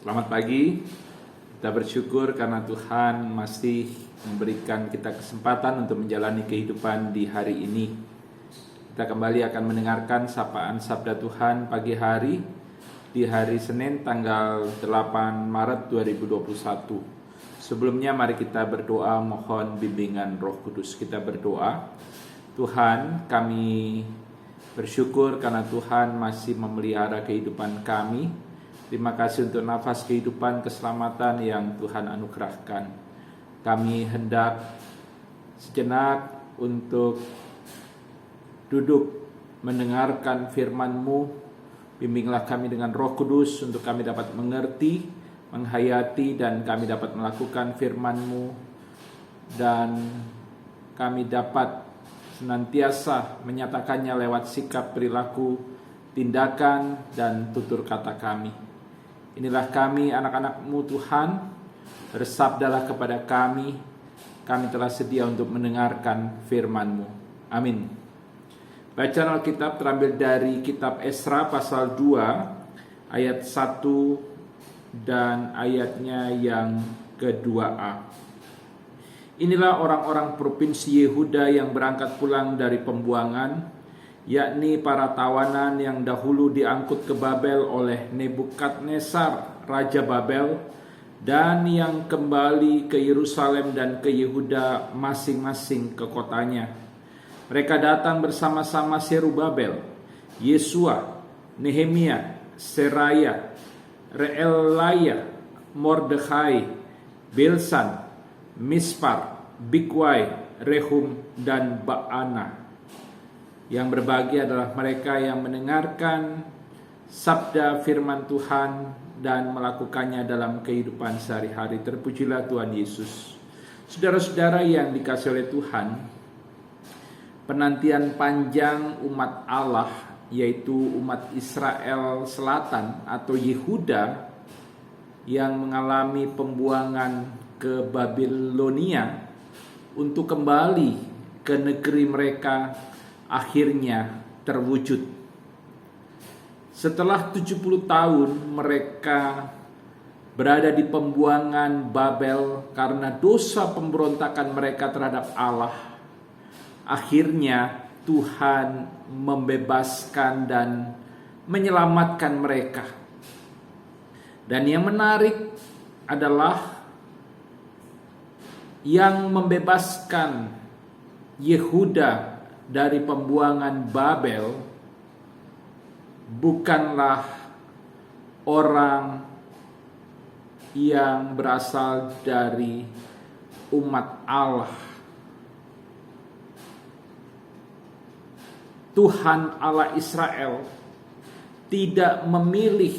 Selamat pagi. Kita bersyukur karena Tuhan masih memberikan kita kesempatan untuk menjalani kehidupan di hari ini. Kita kembali akan mendengarkan sapaan Sabda Tuhan pagi hari di hari Senin tanggal 8 Maret 2021. Sebelumnya mari kita berdoa mohon bimbingan Roh Kudus. Kita berdoa. Tuhan, kami bersyukur karena Tuhan masih memelihara kehidupan kami. Terima kasih untuk nafas kehidupan, keselamatan yang Tuhan anugerahkan. Kami hendak sejenak untuk duduk mendengarkan firman-Mu. Bimbinglah kami dengan Roh Kudus untuk kami dapat mengerti, menghayati, dan kami dapat melakukan firman-Mu. Dan kami dapat senantiasa menyatakannya lewat sikap, perilaku, tindakan, dan tutur kata kami. Inilah kami anak-anak-Mu Tuhan, bersabdalah kepada kami telah sedia untuk mendengarkan firman-Mu. Amin. Bacaan Alkitab terambil dari kitab Esra pasal 2 ayat 1 dan ayatnya yang ke-2a. Inilah orang-orang provinsi Yehuda yang berangkat pulang dari pembuangan, yakni para tawanan yang dahulu diangkut ke Babel oleh Nebukadnezar, Raja Babel, dan yang kembali ke Yerusalem dan ke Yehuda masing-masing ke kotanya. Mereka datang bersama-sama Serubabel, Yesua, Nehemia, Seraya, Reelaya, Mordekhai, Bilsan, Mispar, Bikwai, Rehum, dan Baana. Yang berbagi adalah mereka yang mendengarkan sabda firman Tuhan dan melakukannya dalam kehidupan sehari-hari. Terpujilah Tuhan Yesus. Saudara-saudara yang dikasihi oleh Tuhan, penantian panjang umat Allah, yaitu umat Israel Selatan atau Yehuda yang mengalami pembuangan ke Babilonia untuk kembali ke negeri mereka, akhirnya terwujud. Setelah 70 tahun mereka berada di pembuangan Babel karena dosa pemberontakan mereka terhadap Allah. Akhirnya Tuhan membebaskan dan menyelamatkan mereka. Dan yang menarik adalah yang membebaskan Yehuda dari pembuangan Babel bukanlah orang yang berasal dari umat Allah. Tuhan Allah Israel tidak memilih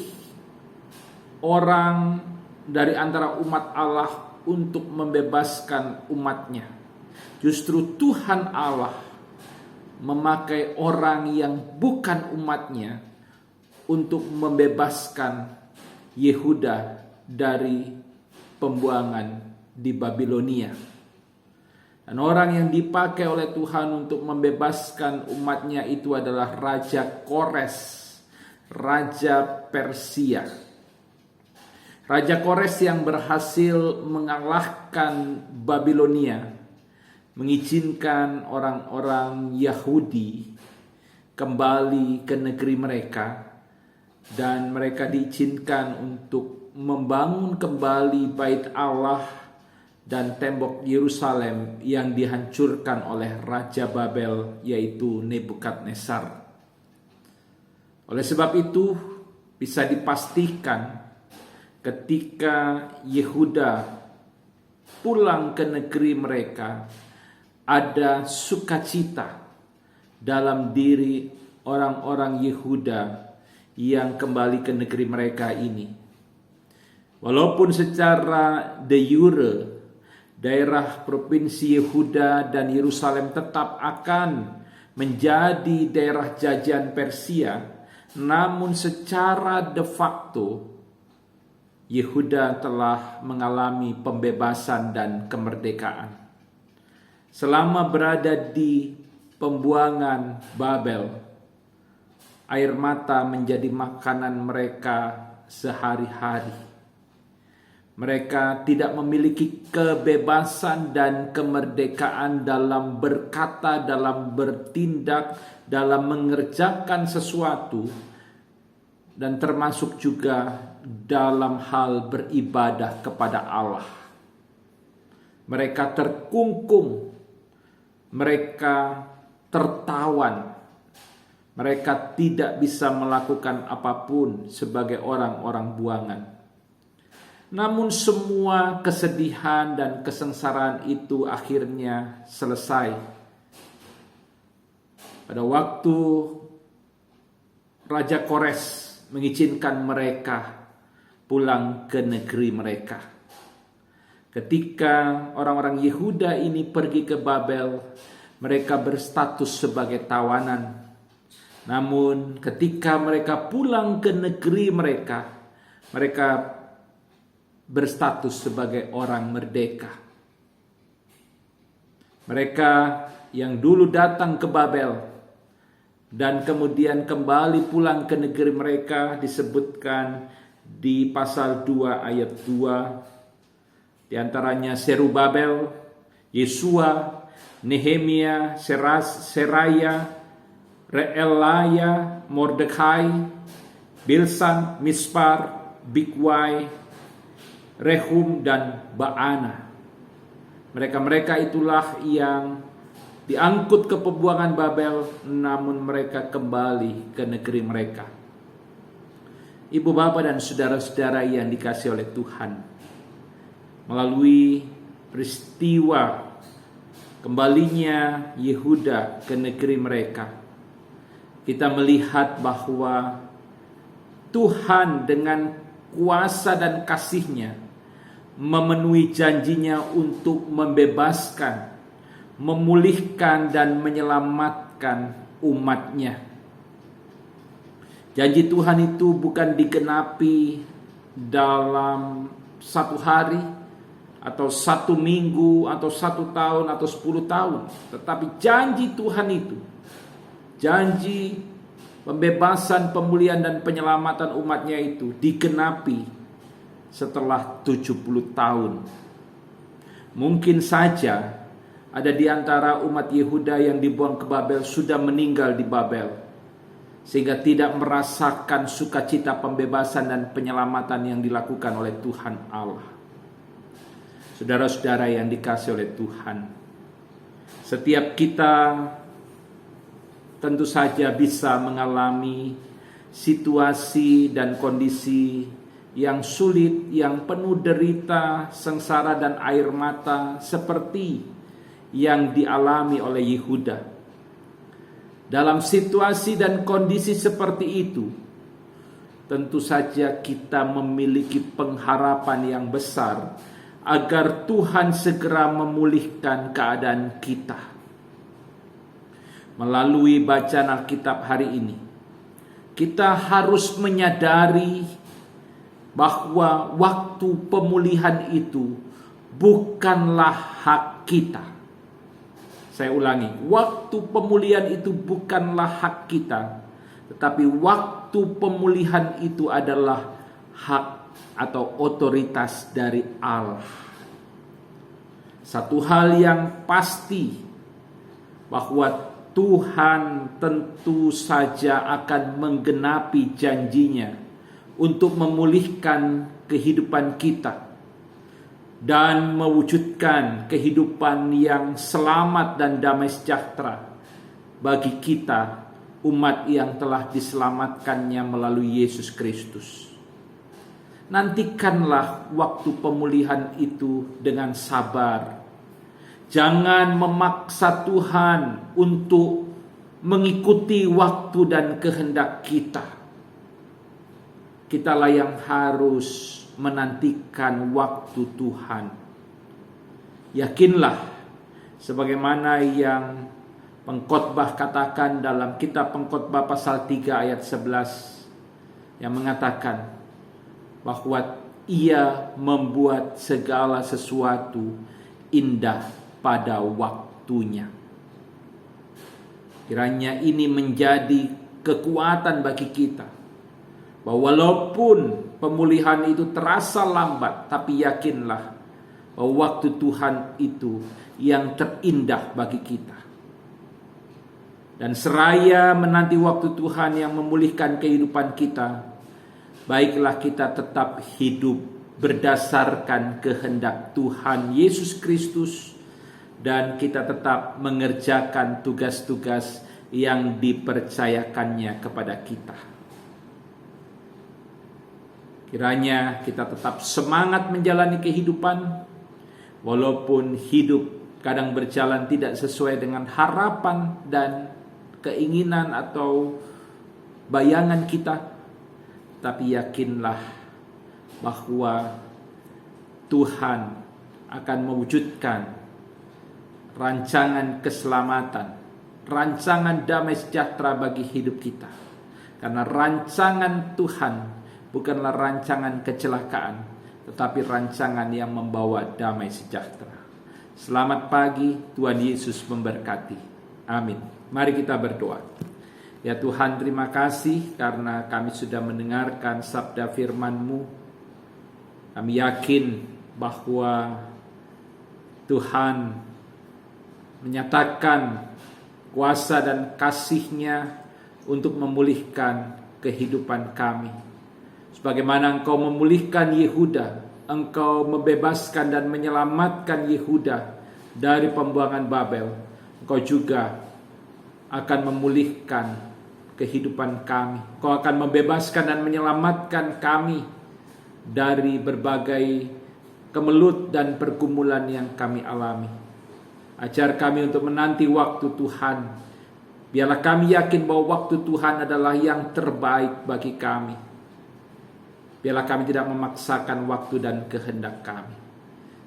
orang dari antara umat Allah untuk membebaskan umatnya. Justru Tuhan Allah memakai orang yang bukan umatnya untuk membebaskan Yehuda dari pembuangan di Babilonia. Dan orang yang dipakai oleh Tuhan untuk membebaskan umatnya itu adalah Raja Kores, Raja Persia. Raja Kores yang berhasil mengalahkan Babilonia, mengizinkan orang-orang Yahudi kembali ke negeri mereka, dan mereka diizinkan untuk membangun kembali bait Allah dan tembok Yerusalem yang dihancurkan oleh Raja Babel, yaitu Nebukadnezar. Oleh sebab itu bisa dipastikan ketika Yehuda pulang ke negeri mereka, ada sukacita dalam diri orang-orang Yehuda yang kembali ke negeri mereka ini. Walaupun secara de jure daerah provinsi Yehuda dan Yerusalem tetap akan menjadi daerah jajahan Persia, namun secara de facto Yehuda telah mengalami pembebasan dan kemerdekaan. Selama berada di pembuangan Babel, air mata menjadi makanan mereka sehari-hari. Mereka tidak memiliki kebebasan dan kemerdekaan dalam berkata, dalam bertindak, dalam mengerjakan sesuatu, dan termasuk juga dalam hal beribadah kepada Allah. Mereka terkungkung, mereka tertawan, mereka tidak bisa melakukan apapun sebagai orang-orang buangan. Namun semua kesedihan dan kesengsaraan itu akhirnya selesai. Pada waktu Raja Kores mengizinkan mereka pulang ke negeri mereka. Ketika orang-orang Yehuda ini pergi ke Babel, mereka berstatus sebagai tawanan. Namun ketika mereka pulang ke negeri mereka, mereka berstatus sebagai orang merdeka. Mereka yang dulu datang ke Babel dan kemudian kembali pulang ke negeri mereka disebutkan di pasal 2 ayat 2. Di antaranya Serubabel, Yesua, Nehemia, Seraya, Reelaya, Mordekai, Bilsan, Mispar, Bigwai, Rehum, dan Baana. Mereka-mereka itulah yang diangkut ke pembuangan Babel, namun mereka kembali ke negeri mereka. Ibu bapak dan saudara-saudara yang dikasihi oleh Tuhan, melalui peristiwa kembalinya Yehuda ke negeri mereka, kita melihat bahwa Tuhan dengan kuasa dan kasih-Nya memenuhi janjinya untuk membebaskan, memulihkan, dan menyelamatkan umat-Nya. Janji Tuhan itu bukan digenapi dalam 1 hari, atau 1 minggu, atau 1 tahun, atau 10 tahun. Tetapi janji Tuhan itu, janji pembebasan, pemulihan, dan penyelamatan umat-Nya itu digenapi setelah 70 tahun. Mungkin saja ada di antara umat Yehuda yang dibuang ke Babel sudah meninggal di Babel, sehingga tidak merasakan sukacita pembebasan dan penyelamatan yang dilakukan oleh Tuhan Allah. Saudara-saudara yang dikasihi oleh Tuhan, setiap kita tentu saja bisa mengalami situasi dan kondisi yang sulit, yang penuh derita, sengsara, dan air mata seperti yang dialami oleh Yehuda. Dalam situasi dan kondisi seperti itu, tentu saja kita memiliki pengharapan yang besar agar Tuhan segera memulihkan keadaan kita. Melalui bacaan Alkitab hari ini, kita harus menyadari bahwa waktu pemulihan itu bukanlah hak kita. Saya ulangi, waktu pemulihan itu bukanlah hak kita, tetapi waktu pemulihan itu adalah hak atau otoritas dari Allah. Satu hal yang pasti, bahwa Tuhan tentu saja akan menggenapi janjinya untuk memulihkan kehidupan kita dan mewujudkan kehidupan yang selamat dan damai sejahtera bagi kita, umat yang telah diselamatkannya melalui Yesus Kristus. Nantikanlah waktu pemulihan itu dengan sabar. Jangan memaksa Tuhan untuk mengikuti waktu dan kehendak kita. Kitalah yang harus menantikan waktu Tuhan. Yakinlah, sebagaimana yang pengkhotbah katakan dalam kitab Pengkhotbah pasal 3 ayat 11, yang mengatakan bahwa Ia membuat segala sesuatu indah pada waktunya. Kiranya ini menjadi kekuatan bagi kita, bahwa walaupun pemulihan itu terasa lambat, tapi yakinlah bahwa waktu Tuhan itu yang terindah bagi kita. Dan seraya menanti waktu Tuhan yang memulihkan kehidupan kita, baiklah kita tetap hidup berdasarkan kehendak Tuhan Yesus Kristus, dan kita tetap mengerjakan tugas-tugas yang dipercayakannya kepada kita. Kiranya kita tetap semangat menjalani kehidupan, walaupun hidup kadang berjalan tidak sesuai dengan harapan dan keinginan atau bayangan kita, tapi yakinlah bahwa Tuhan akan mewujudkan rancangan keselamatan, rancangan damai sejahtera bagi hidup kita. Karena rancangan Tuhan bukanlah rancangan kecelakaan, tetapi rancangan yang membawa damai sejahtera. Selamat pagi, Tuhan Yesus memberkati. Amin. Mari kita berdoa. Ya Tuhan, terima kasih karena kami sudah mendengarkan sabda firman-Mu. Kami yakin bahwa Tuhan menyatakan kuasa dan kasih-Nya untuk memulihkan kehidupan kami. Sebagaimana Engkau memulihkan Yehuda, Engkau membebaskan dan menyelamatkan Yehuda dari pembuangan Babel, Engkau juga akan memulihkan kehidupan kami. Engkau akan membebaskan dan menyelamatkan kami dari berbagai kemelut dan pergumulan yang kami alami. Ajar kami untuk menanti waktu Tuhan. Biarlah kami yakin bahwa waktu Tuhan adalah yang terbaik bagi kami. Biarlah kami tidak memaksakan waktu dan kehendak kami.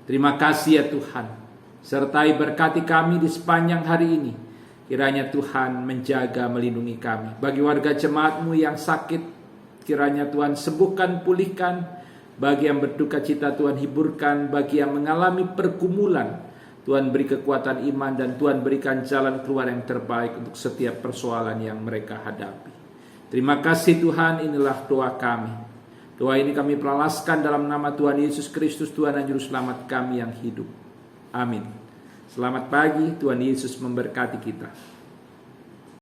Terima kasih ya Tuhan. Sertai berkati kami di sepanjang hari ini. Kiranya Tuhan menjaga, melindungi kami. Bagi warga jemaat-Mu yang sakit, kiranya Tuhan sembuhkan, pulihkan. Bagi yang berduka cita, Tuhan hiburkan. Bagi yang mengalami pergumulan, Tuhan beri kekuatan iman, dan Tuhan berikan jalan keluar yang terbaik untuk setiap persoalan yang mereka hadapi. Terima kasih Tuhan, inilah doa kami. Doa ini kami peralaskan dalam nama Tuhan Yesus Kristus, Tuhan dan Juru Selamat kami yang hidup. Amin. Selamat pagi, Tuhan Yesus memberkati kita.